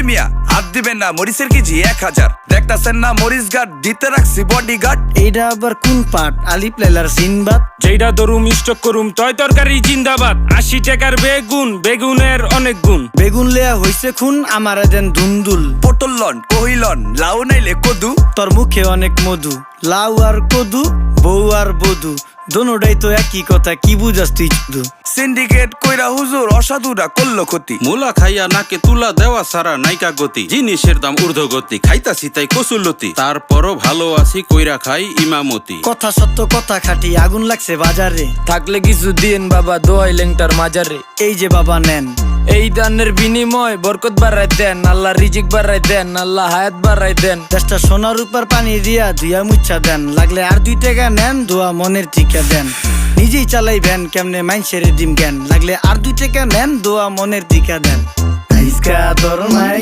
মিয়া হাত দিবেন না, মরিচের কেজি 1000। দেখতাছেন না মরিচ গার্ড দিতে রাখছি বডি গার্ড। এইটা আবার কোন পাট? আলিপ লাইলার সিনবাদ। যেইটা ধরুম স্টক করুম তয় তরকারি জিন্দাবাদ। 80 টাকার বেগুন, বেগুনের অনেক গুণ। বেগুন লেয়া হইছে খুন, আমারে দেন ধুন্দুল। পটল লন, কহিলন, লাউ নাইলে কদু। তোর মুখে অনেক মধু, লাউ আর কদু, বউ আর বধু, দোনোটাই তো একই কথা, কি বুঝাস তুই শুধু? সিন্ডিকেট কইরা হুজুর অসাধুরা করলো ক্ষতি। মুলা খাইয়া নাকে তুলা দেওয়া সারা নাইকা গতি। জিনিসের দাম ঊর্ধ্বগতি, খাইতাছি তাই কসুলতি। তারপরও ভালো আছি কইরা খাই ইমামতি। কথা সত্য কথা খাটি, আগুন লাগছে বাজারে। থাকলে কিছু দিন বাবা, দোয়াই লেংটার মাজারে। এই যে বাবা নেন, এই দানের বিনিময় বরকত বাড়াই দেন, আল্লাহ রিজিক বাড়াই দেন, আল্লাহ হায়াত বাড়াই দেন। দেশটা সোনার উপর পানি দিয়া ধুইয়া মুচ্ছা দেন। লাগলে আর 2 টাকা নেন, দোয়া মনের টিকা দেন। নিজেই চালাই ভ্যান, কেমনে মাইনসের দিম জ্ঞান। লাগলে আর 2 টাকা নেন, দোয়া মনের টিকা দেন। আইসকা তোর নাই